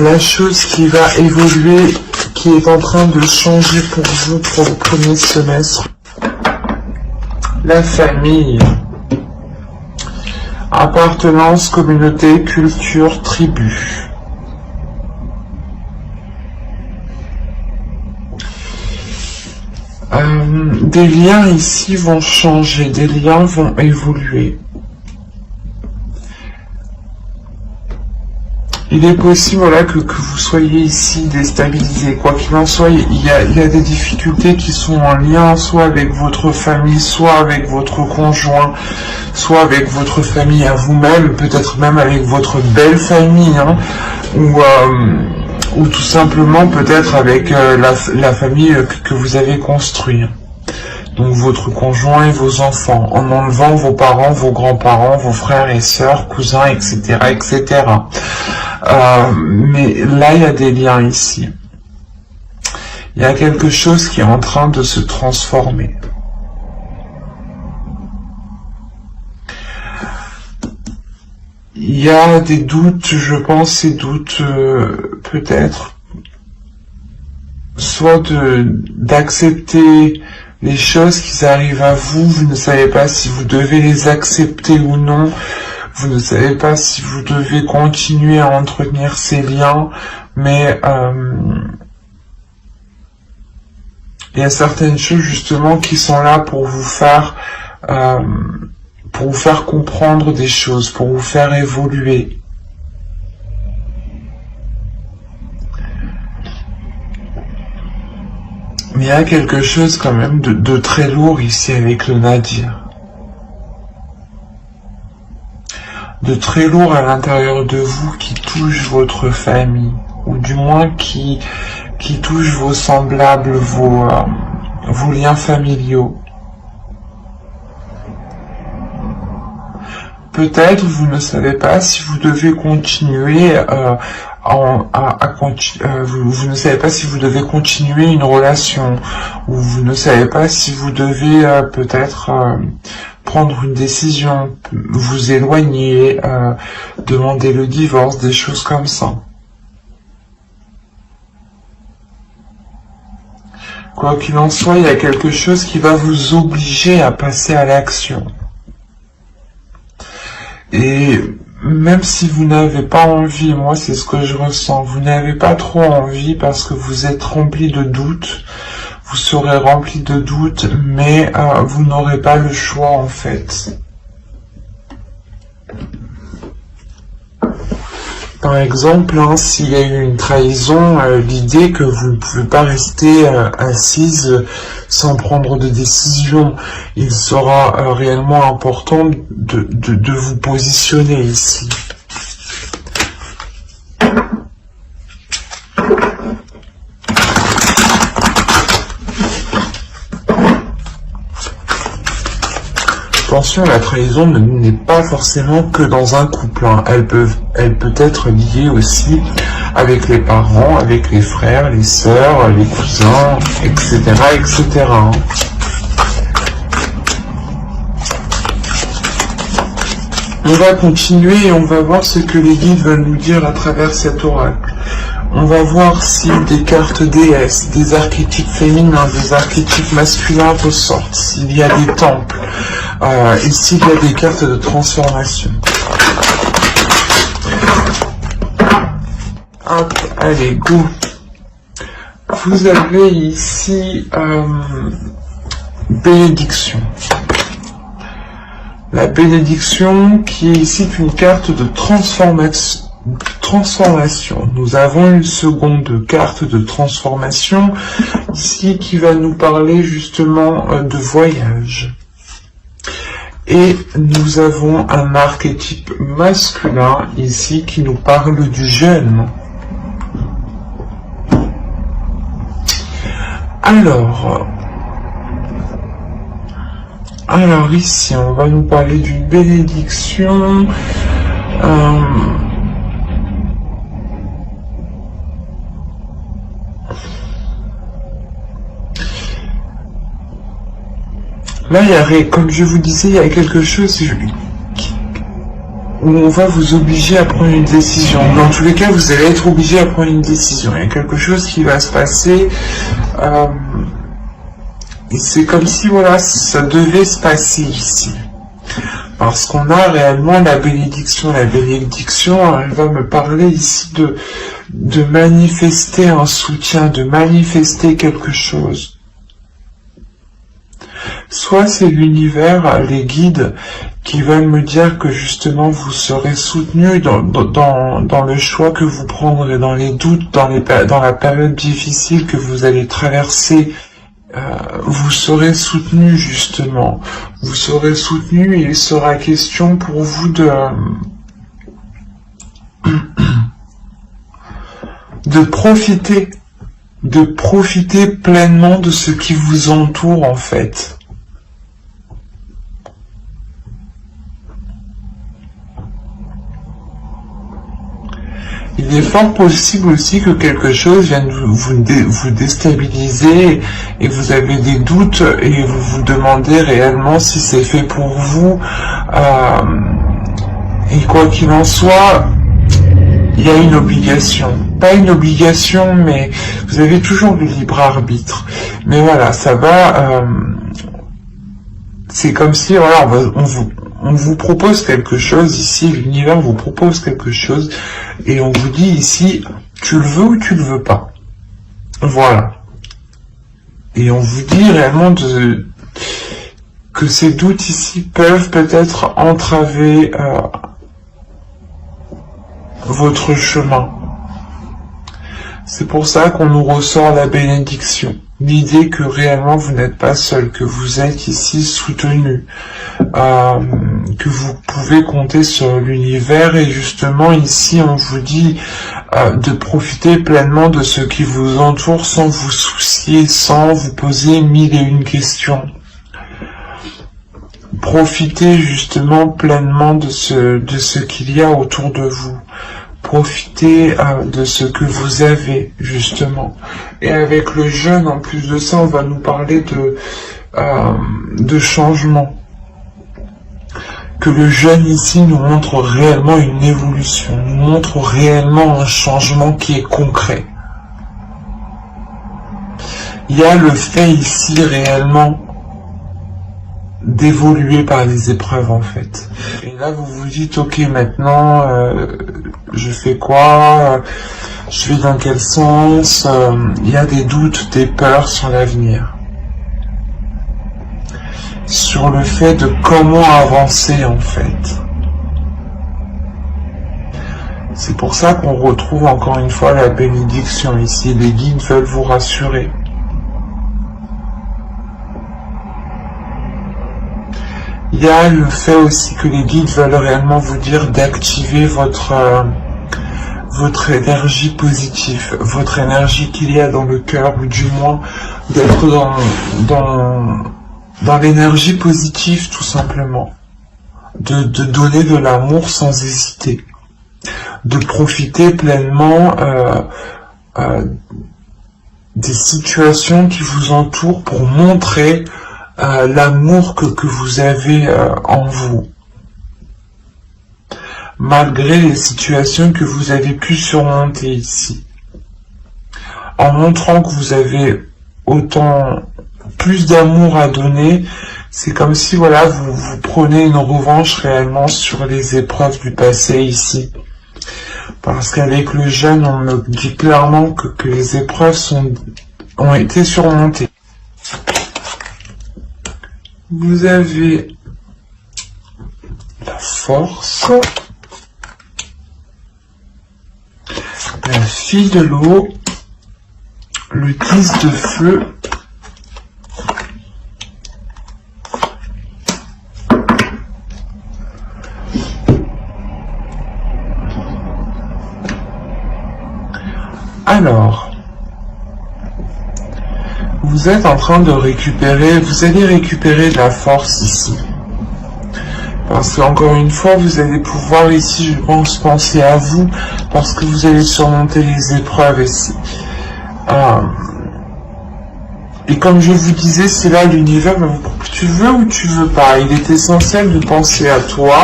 la chose qui va évoluer, qui est en train de changer pour vous pour le premier semestre. La famille. Appartenance, communauté, culture, tribu. Des liens ici vont changer, des liens vont évoluer. Il est possible voilà, que vous soyez ici déstabilisé. Quoi qu'il en soit, il y a des difficultés qui sont en lien soit avec votre famille, soit avec votre conjoint, soit avec votre famille à vous-même, peut-être même avec votre belle famille, hein, ou tout simplement peut-être avec la famille que vous avez construite. Donc votre conjoint et vos enfants, en enlevant vos parents, vos grands-parents, vos frères et sœurs, cousins, etc., etc. Mais là, il y a des liens ici. Il y a quelque chose qui est en train de se transformer. Il y a des doutes, je pense, ces doutes peut-être, soit d'accepter les choses qui arrivent à vous, vous ne savez pas si vous devez les accepter ou non, vous ne savez pas si vous devez continuer à entretenir ces liens, mais il y a certaines choses justement qui sont là pour vous faire comprendre des choses, pour vous faire évoluer. Mais il y a quelque chose quand même de très lourd ici avec le Nadir. De très lourd à l'intérieur de vous qui touche votre famille, ou du moins qui touche vos semblables, vos liens familiaux. Peut-être vous ne savez pas si vous devez continuer vous ne savez pas si vous devez continuer une relation, ou vous ne savez pas si vous devez peut-être prendre une décision, vous éloigner, demander le divorce, des choses comme ça. Quoi qu'il en soit, il y a quelque chose qui va vous obliger à passer à l'action. Et même si vous n'avez pas envie, moi c'est ce que je ressens, vous n'avez pas trop envie parce que vous êtes rempli de doutes, vous serez rempli de doutes, mais vous n'aurez pas le choix en fait. Par exemple, hein, s'il y a eu une trahison, l'idée que vous ne pouvez pas rester assise sans prendre de décision, il sera réellement important de vous positionner ici. Attention, la trahison n'est pas forcément que dans un couple, hein. Elle peut être liée aussi avec les parents, avec les frères, les sœurs, les cousins, etc., etc. On va continuer et on va voir ce que les guides veulent nous dire à travers cet oracle. On va voir si des cartes déesses, des archétypes féminins, des archétypes masculins ressortent, s'il y a des temples, et s'il y a des cartes de transformation. Hop, allez, go. Vous avez ici bénédiction. La bénédiction qui est ici une carte de transformation. Nous avons une seconde carte de transformation ici qui va nous parler justement de voyage. Et nous avons un archétype masculin ici qui nous parle du jeûne. Alors ici on va nous parler d'une bénédiction. Là, comme je vous disais, il y a quelque chose où on va vous obliger à prendre une décision. Dans tous les cas, vous allez être obligé à prendre une décision. Il y a quelque chose qui va se passer. Et c'est comme si, voilà, ça devait se passer ici. Parce qu'on a réellement la bénédiction. La bénédiction, elle va me parler ici de manifester un soutien, de manifester quelque chose. Soit c'est l'univers, les guides, qui veulent me dire que justement vous serez soutenu dans le choix que vous prendrez, dans les doutes, dans la période difficile que vous allez traverser. Vous serez soutenu justement. Vous serez soutenu et il sera question pour vous de profiter pleinement de ce qui vous entoure en fait. Il est fort possible aussi que quelque chose vienne vous déstabiliser et vous avez des doutes et vous vous demandez réellement si c'est fait pour vous. Et quoi qu'il en soit, il y a une obligation. Pas une obligation, mais vous avez toujours le libre arbitre. Mais voilà, ça va... c'est comme si, voilà, on vous propose quelque chose ici, l'univers vous propose quelque chose, et on vous dit ici, tu le veux ou tu le veux pas. Voilà. Et on vous dit réellement que ces doutes ici peuvent peut-être entraver votre chemin. C'est pour ça qu'on nous ressort la bénédiction. L'idée que réellement vous n'êtes pas seul, que vous êtes ici soutenu, que vous pouvez compter sur l'univers et justement ici on vous dit de profiter pleinement de ce qui vous entoure sans vous soucier, sans vous poser 1001 questions. Profitez justement pleinement de ce qu'il y a autour de vous. Profitez de ce que vous avez, justement. Et avec le jeûne, en plus de ça, on va nous parler de changement. Que le jeûne ici nous montre réellement une évolution, nous montre réellement un changement qui est concret. Il y a le fait ici réellement d'évoluer par les épreuves en fait. Et là vous vous dites ok maintenant je fais quoi, je vais dans quel sens, il y a des doutes, des peurs sur l'avenir. Sur le fait de comment avancer en fait. C'est pour ça qu'on retrouve encore une fois la bénédiction ici. Les guides veulent vous rassurer. Il y a le fait aussi que les guides veulent réellement vous dire d'activer votre énergie positive, votre énergie qu'il y a dans le cœur, ou du moins d'être dans l'énergie positive tout simplement. De donner de l'amour sans hésiter. De profiter pleinement des situations qui vous entourent pour montrer l'amour que vous avez en vous. Malgré les situations que vous avez pu surmonter ici. En montrant que vous avez autant plus d'amour à donner, c'est comme si voilà vous prenez une revanche réellement sur les épreuves du passé ici. Parce qu'avec le jeûne, on me dit clairement que les épreuves ont été surmontées. Vous avez la force, la fille de l'eau, le 10 de feu, alors, vous êtes en train de récupérer, vous allez récupérer de la force ici. Parce qu'encore une fois, vous allez pouvoir ici, je pense, penser à vous, parce que vous allez surmonter les épreuves ici. Et comme je vous disais, c'est là l'univers, tu veux ou tu veux pas. Il est essentiel de penser à toi.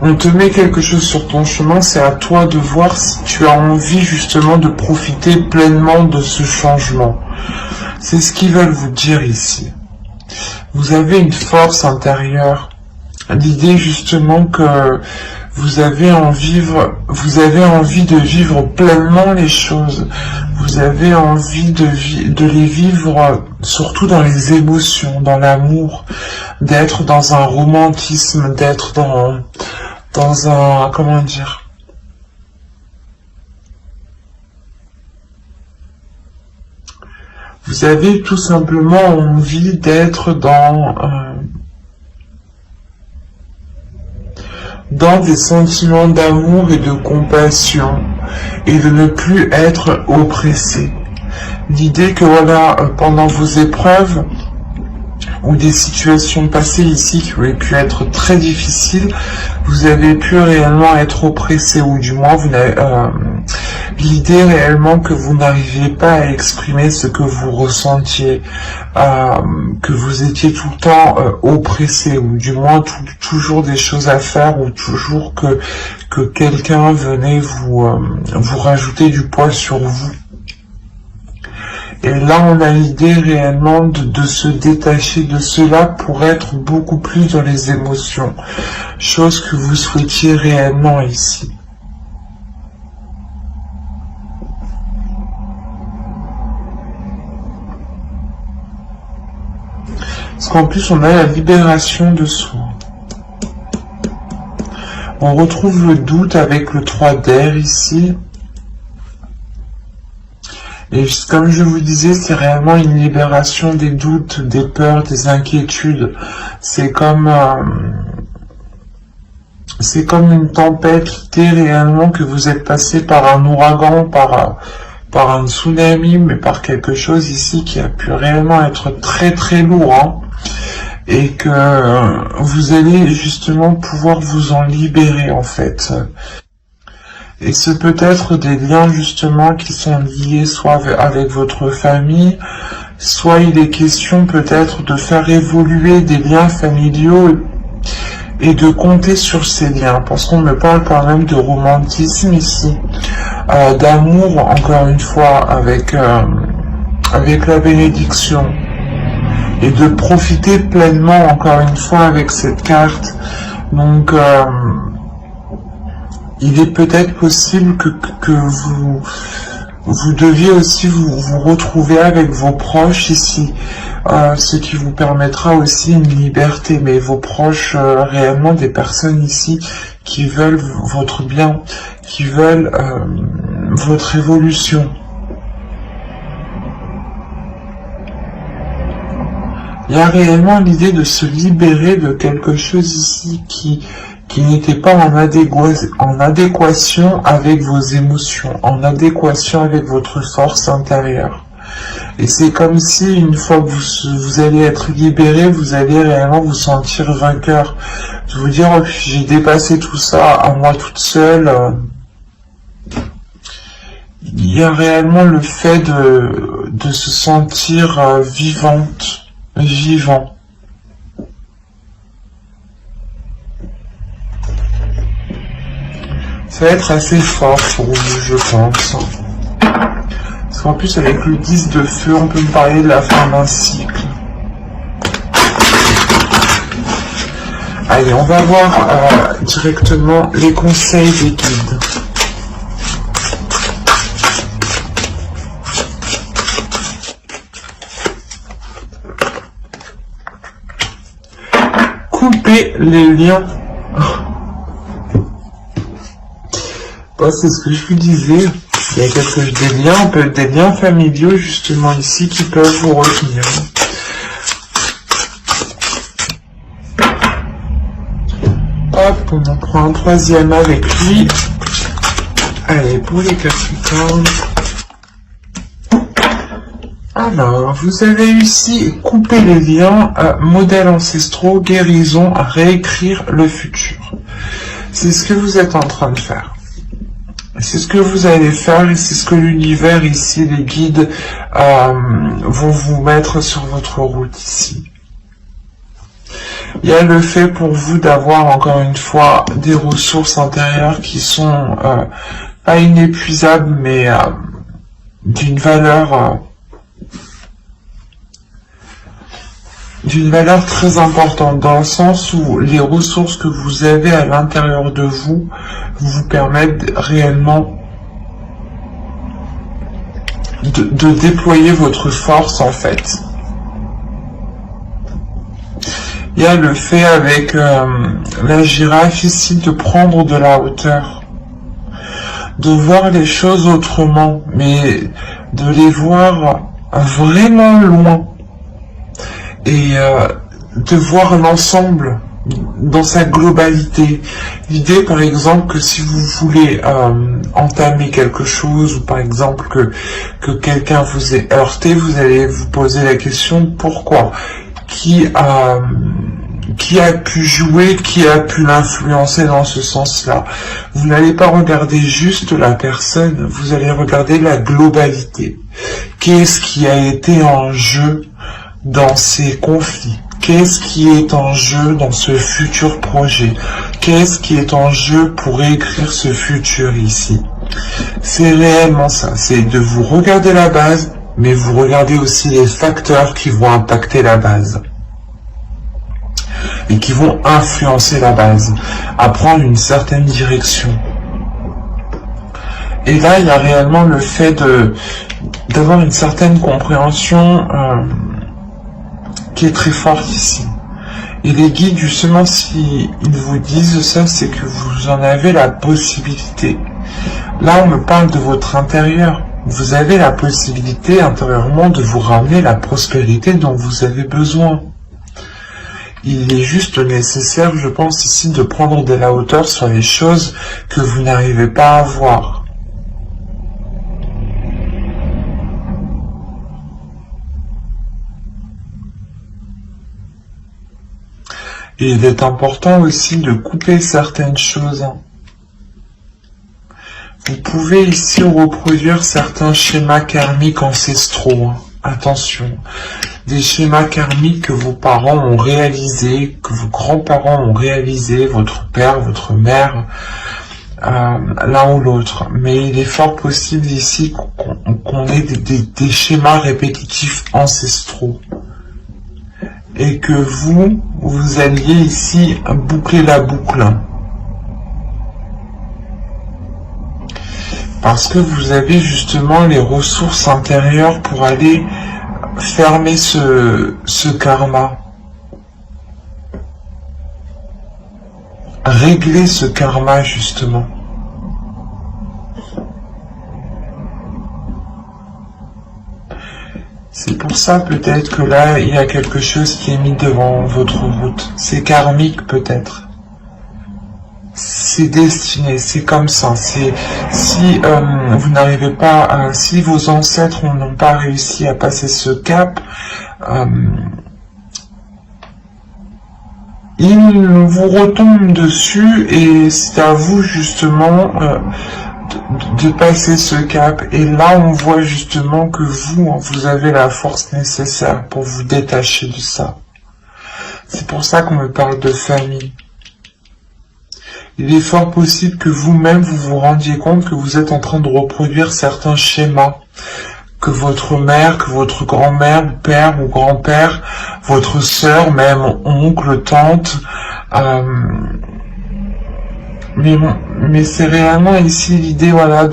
On te met quelque chose sur ton chemin, c'est à toi de voir si tu as envie justement de profiter pleinement de ce changement. C'est ce qu'ils veulent vous dire ici. Vous avez une force intérieure. L'idée justement que vous avez envie de vivre pleinement les choses. Vous avez envie de les vivre surtout dans les émotions, dans l'amour, d'être dans un romantisme, d'être dans un, comment dire, vous avez tout simplement envie d'être dans des sentiments d'amour et de compassion, et de ne plus être oppressé. L'idée que voilà, pendant vos épreuves, ou des situations passées ici qui auraient pu être très difficiles, vous avez pu réellement être oppressé, ou du moins vous n'avez l'idée réellement que vous n'arriviez pas à exprimer ce que vous ressentiez, que vous étiez tout le temps oppressé, ou du moins toujours des choses à faire, ou toujours que quelqu'un venait vous rajouter du poids sur vous. Et là, on a l'idée réellement de se détacher de cela pour être beaucoup plus dans les émotions, chose que vous souhaitiez réellement ici. Parce qu'en plus, on a la libération de soi. On retrouve le doute avec le 3 d'air ici. Et comme je vous disais, c'est réellement une libération des doutes, des peurs, des inquiétudes. C'est comme une tempête, l'idée réellement que vous êtes passé par un ouragan, par un tsunami, mais par quelque chose ici qui a pu réellement être très très lourd, hein, et que vous allez justement pouvoir vous en libérer en fait. Et ce peut être des liens justement qui sont liés soit avec votre famille, soit il est question peut-être de faire évoluer des liens familiaux et de compter sur ces liens, parce qu'on me parle quand même de romantisme ici, d'amour encore une fois avec la bénédiction, et de profiter pleinement encore une fois avec cette carte. Donc il est peut-être possible que vous deviez aussi vous retrouver avec vos proches ici, ce qui vous permettra aussi une liberté, mais vos proches, réellement des personnes ici qui veulent votre bien, qui veulent votre évolution. Il y a réellement l'idée de se libérer de quelque chose ici qui n'était pas en adéquation avec vos émotions, en adéquation avec votre force intérieure. Et c'est comme si une fois que vous allez être libéré, vous allez réellement vous sentir vainqueur. De vous dire, oh, j'ai dépassé tout ça à moi toute seule. Il y a réellement le fait de se sentir vivant. Ça va être assez fort pour vous, je pense. Parce qu'en plus, avec le 10 de feu, on peut me parler de la fin d'un cycle. Allez, on va voir directement les conseils des guides. Couper les liens. Bon, c'est ce que je vous disais. Il y a des liens, des liens familiaux justement ici qui peuvent vous retenir. Hop, on en prend un troisième avec lui. Allez, pour les Capricornes. Alors, vous avez ici coupé les liens, modèles ancestraux, guérison, réécrire le futur. C'est ce que vous êtes en train de faire. C'est ce que vous allez faire et c'est ce que l'univers ici, les guides, vont vous mettre sur votre route ici. Il y a le fait pour vous d'avoir encore une fois des ressources intérieures qui sont pas inépuisables mais d'une valeur très importante, dans le sens où les ressources que vous avez à l'intérieur de vous vous permettent réellement de déployer votre force en fait. Il y a le fait avec la girafe ici de prendre de la hauteur, de voir les choses autrement, mais de les voir vraiment loin. Et de voir l'ensemble dans sa globalité. L'idée par exemple que si vous voulez entamer quelque chose, ou par exemple que quelqu'un vous ait heurté, vous allez vous poser la question pourquoi, qui a pu jouer, qui a pu l'influencer dans ce sens-là. Vous n'allez pas regarder juste la personne, vous allez regarder la globalité. Qu'est-ce qui a été en jeu dans ces conflits? Qu'est-ce qui est en jeu dans ce futur projet? Qu'est-ce qui est en jeu pour écrire ce futur ici? C'est réellement ça, c'est de vous regarder la base, mais vous regardez aussi les facteurs qui vont impacter la base et qui vont influencer la base à prendre une certaine direction. Et là, il y a réellement le fait d'avoir une certaine compréhension qui est très forte ici. Et les guides, justement, si ils vous disent ça, c'est que vous en avez la possibilité. Là, on me parle de votre intérieur. Vous avez la possibilité intérieurement de vous ramener la prospérité dont vous avez besoin. Il est juste nécessaire, je pense ici, de prendre de la hauteur sur les choses que vous n'arrivez pas à voir. Et il est important aussi de couper certaines choses. Vous pouvez ici reproduire certains schémas karmiques ancestraux. Attention, des schémas karmiques que vos parents ont réalisés, que vos grands-parents ont réalisés, votre père, votre mère, l'un ou l'autre. Mais il est fort possible ici qu'on ait des schémas répétitifs ancestraux. Et que vous alliez ici boucler la boucle. Parce que vous avez justement les ressources intérieures pour aller fermer ce karma. Régler ce karma justement. C'est pour ça peut-être que là, il y a quelque chose qui est mis devant votre route. C'est karmique peut-être. C'est destiné, c'est comme ça. Si vous n'arrivez pas, si vos ancêtres n'ont pas réussi à passer ce cap, ils vous retombent dessus et c'est à vous justement de passer ce cap. Et là, on voit justement que vous avez la force nécessaire pour vous détacher de ça. C'est pour ça qu'on me parle de famille. Il est fort possible que vous-même, vous vous rendiez compte que vous êtes en train de reproduire certains schémas. Que votre mère, que votre grand-mère, père ou grand-père, votre sœur, même oncle, tante, mais c'est réellement ici l'idée, voilà,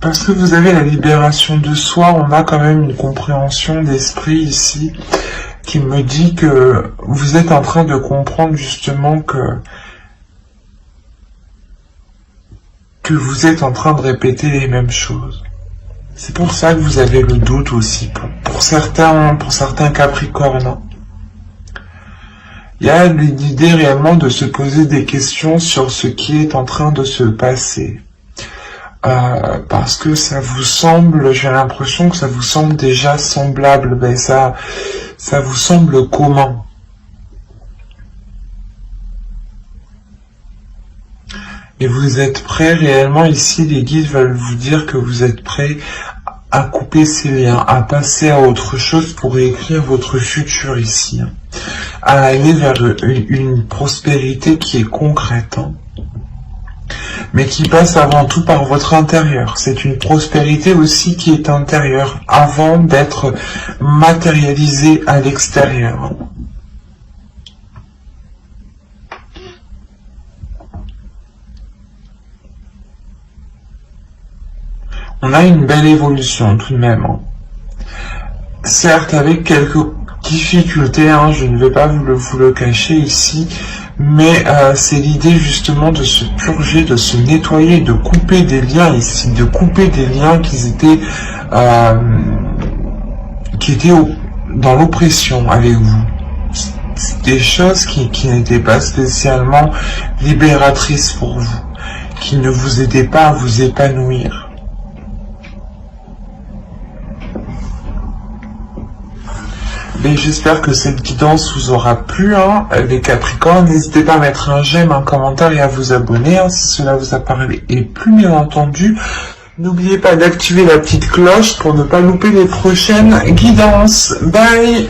parce que vous avez la libération de soi, on a quand même une compréhension d'esprit ici, qui me dit que vous êtes en train de comprendre justement que vous êtes en train de répéter les mêmes choses. C'est pour ça que vous avez le doute aussi, pour certains Capricornes. Il y a l'idée réellement de se poser des questions sur ce qui est en train de se passer. Parce que ça vous semble, j'ai l'impression que ça vous semble déjà semblable, ben ça vous semble commun. Et vous êtes prêts réellement ici, les guides veulent vous dire que vous êtes prêts à couper ces liens, à passer à autre chose pour écrire votre futur ici. À aller vers une prospérité qui est concrète. Mais qui passe avant tout par votre intérieur. C'est une prospérité aussi qui est intérieure, avant d'être matérialisée à l'extérieur. On a une belle évolution tout de même. Certes, avec quelques difficultés, je ne vais pas vous le cacher ici, mais c'est l'idée justement de se purger, de se nettoyer, de couper des liens ici, de couper des liens qui étaient dans l'oppression avec vous. Des choses qui n'étaient pas spécialement libératrices pour vous, qui ne vous aidaient pas à vous épanouir. Et j'espère que cette guidance vous aura plu, les Capricornes. N'hésitez pas à mettre un j'aime, un commentaire et à vous abonner si cela vous a parlé et plus bien entendu. N'oubliez pas d'activer la petite cloche pour ne pas louper les prochaines guidances. Bye!